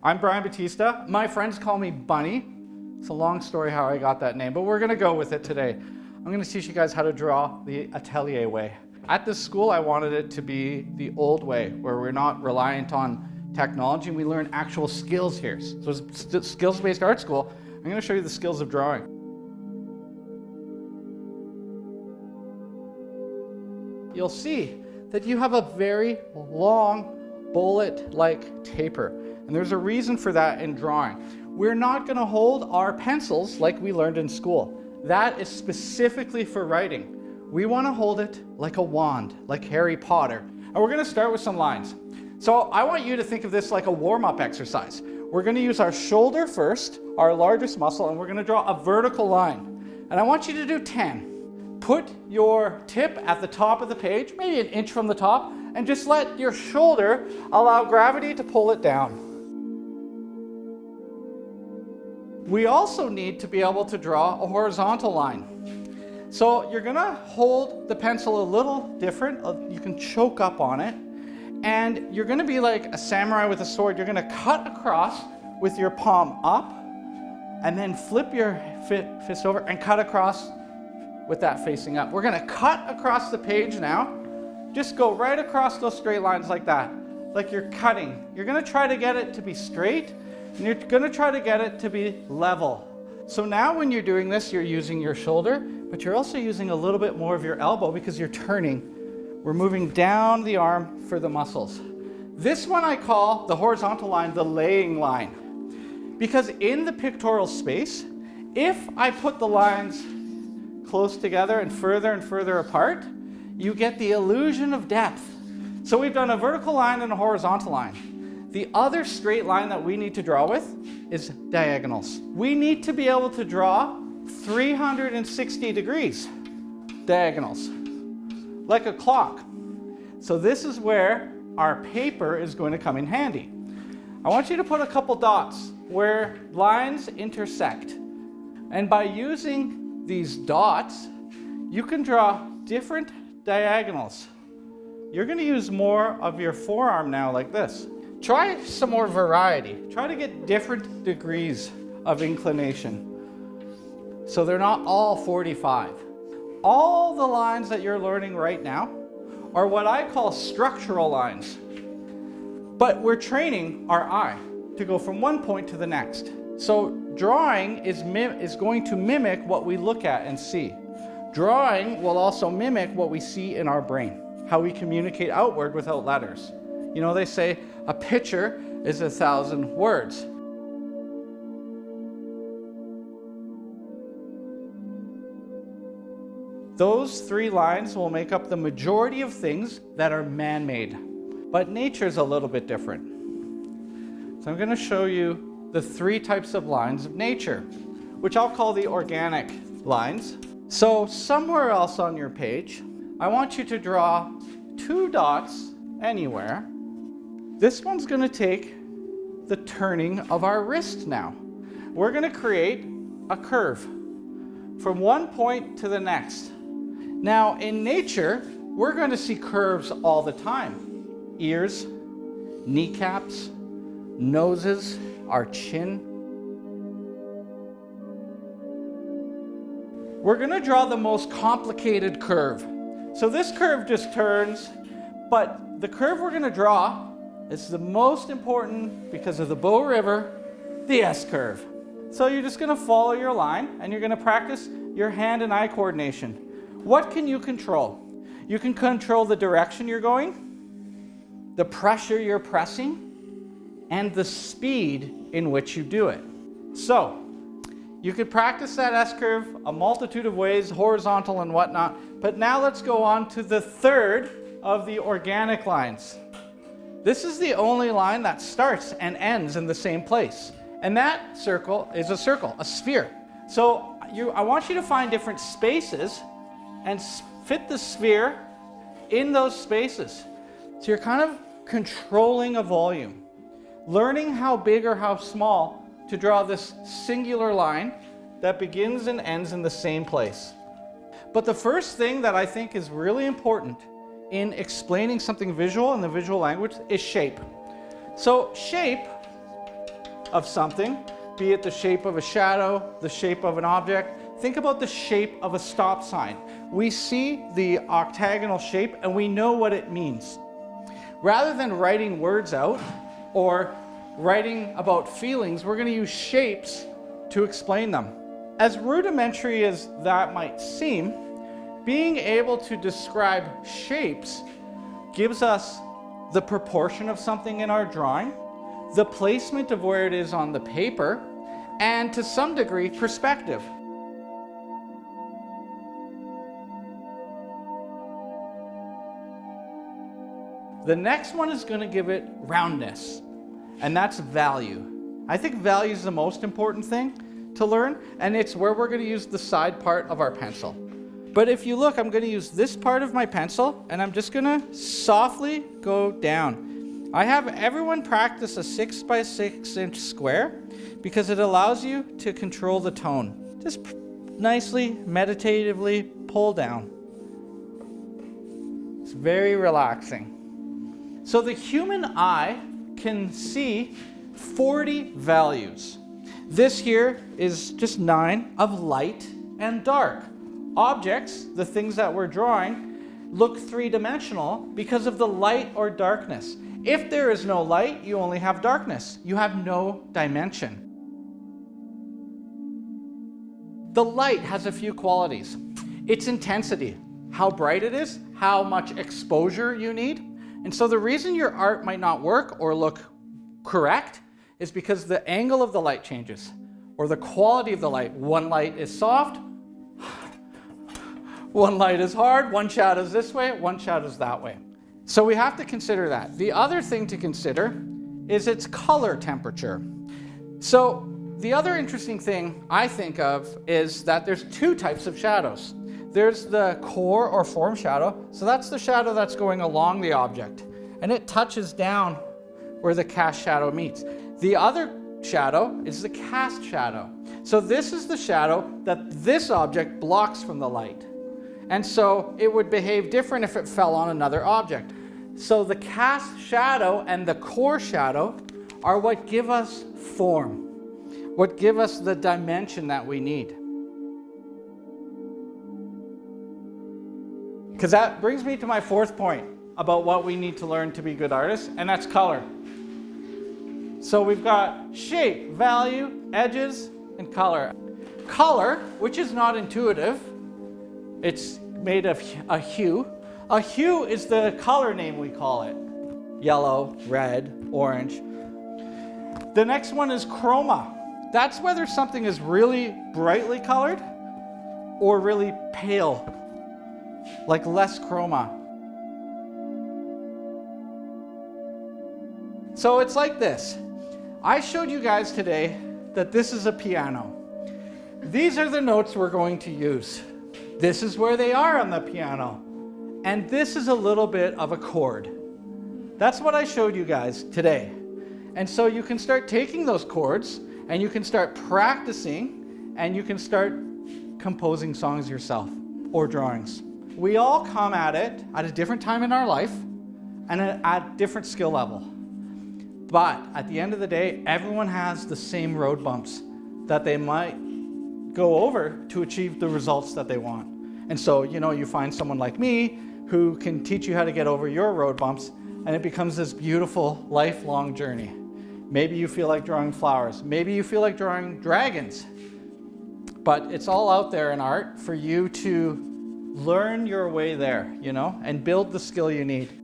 I'm Brian Batista. My friends call me Bunny. It's a long story how I got that name, but we're gonna go with it today. I'm gonna teach you guys how to draw the Atelier way. At this school, I wanted it to be the old way, where we're not reliant on technology and we learn actual skills here. So it's a skills-based art school. I'm gonna show you the skills of drawing. You'll see that you have a very long bullet-like taper. And there's a reason for that in drawing. We're not gonna hold our pencils like we learned in school. That is specifically for writing. We wanna hold it like a wand, like Harry Potter. And we're gonna start with some lines. So I want you to think of this like a warm-up exercise. We're gonna use our shoulder first, our largest muscle, and we're gonna draw a vertical line. And I want you to do 10. Put your tip at the top of the page, maybe an inch from the top, and just let your shoulder allow gravity to pull it down. We also need to be able to draw a horizontal line. So you're gonna hold the pencil a little different. You can choke up on it. And you're gonna be like a samurai with a sword. You're gonna cut across with your palm up, and then flip your fist over and cut across with that facing up. We're gonna cut across the page now. Just go right across those straight lines like that, like you're cutting. You're gonna try to get it to be straight, and you're gonna try to get it to be level. So now when you're doing this, you're using your shoulder, but you're also using a little bit more of your elbow because you're turning. We're moving down the arm for the muscles. This one I call the horizontal line, the laying line. Because in the pictorial space, if I put the lines close together and further apart, you get the illusion of depth. So we've done a vertical line and a horizontal line. The other straight line that we need to draw with is diagonals. We need to be able to draw 360 degrees diagonals, like a clock. So this is where our paper is going to come in handy. I want you to put a couple dots where lines intersect. And by using these dots, you can draw different diagonals. You're going to use more of your forearm now like this. Try some more variety. Try to get different degrees of inclination, so they're not all 45. All the lines that you're learning right now are what I call structural lines. But we're training our eye to go from one point to the next. So drawing is going to mimic what we look at and see. Drawing will also mimic what we see in our brain, how we communicate outward without letters. You know, they say a picture is 1,000 words. Those three lines will make up the majority of things that are man-made. But nature's a little bit different. So I'm going to show you the three types of lines of nature, which I'll call the organic lines. So somewhere else on your page, I want you to draw 2 dots anywhere. This one's going to take the turning of our wrist now. We're going to create a curve from one point to the next. Now, in nature, we're going to see curves all the time. Ears, kneecaps, noses, our chin. We're going to draw the most complicated curve. So this curve just turns, but the curve we're going to draw is the most important because of the Bow River, the S-curve. So you're just going to follow your line, and you're going to practice your hand and eye coordination. What can you control? You can control the direction you're going, the pressure you're pressing, and the speed in which you do it. So you could practice that S-curve a multitude of ways, horizontal and whatnot. But now let's go on to the third of the organic lines. This is the only line that starts and ends in the same place. And that circle is a circle, a sphere. So I want you to find different spaces and fit the sphere in those spaces. So you're kind of controlling a volume, learning how big or how small to draw this singular line that begins and ends in the same place. But the first thing that I think is really important in explaining something visual in the visual language is shape. So shape of something, be it the shape of a shadow, the shape of an object. Think about the shape of a stop sign. We see the octagonal shape and we know what it means. Rather than writing words out or writing about feelings, we're going to use shapes to explain them. As rudimentary as that might seem, being able to describe shapes gives us the proportion of something in our drawing, the placement of where it is on the paper, and to some degree, perspective. The next one is going to give it roundness, and that's value. I think value is the most important thing to learn, and it's where we're going to use the side part of our pencil. But if you look, I'm going to use this part of my pencil, and I'm just going to softly go down. I have everyone practice a 6 by 6 inch square because it allows you to control the tone. Just nicely, meditatively pull down. It's very relaxing. So the human eye can see 40 values. This here is just 9 of light and dark. Objects, the things that we're drawing, look three-dimensional because of the light or darkness. If there is no light, you only have darkness. You have no dimension. The light has a few qualities. Its intensity, how bright it is, how much exposure you need. And so the reason your art might not work or look correct is because the angle of the light changes or the quality of the light. One light is soft, one light is hard, one shadow is this way, one shadow is that way. So we have to consider that. The other thing to consider is its color temperature. So the other interesting thing I think of is that there's two types of shadows. There's the core or form shadow. So that's the shadow that's going along the object, and it touches down where the cast shadow meets. The other shadow is the cast shadow. So this is the shadow that this object blocks from the light. And so it would behave different if it fell on another object. So the cast shadow and the core shadow are what give us form, what give us the dimension that we need. Because that brings me to my fourth point about what we need to learn to be good artists, and that's color. So we've got shape, value, edges, and color. Color, which is not intuitive, it's made of a hue. A hue is the color name we call it. Yellow, red, orange. The next one is chroma. That's whether something is really brightly colored or really pale, like less chroma. So it's like this. I showed you guys today that this is a piano. These are the notes we're going to use. This is where they are on the piano. And this is a little bit of a chord. That's what I showed you guys today. And so you can start taking those chords and you can start practicing and you can start composing songs yourself or drawings. We all come at it at a different time in our life and at different skill level. But at the end of the day, everyone has the same road bumps that they might go over to achieve the results that they want. And so, you find someone like me who can teach you how to get over your road bumps, and it becomes this beautiful lifelong journey. Maybe you feel like drawing flowers. Maybe you feel like drawing dragons. But it's all out there in art for you to learn your way there, and build the skill you need.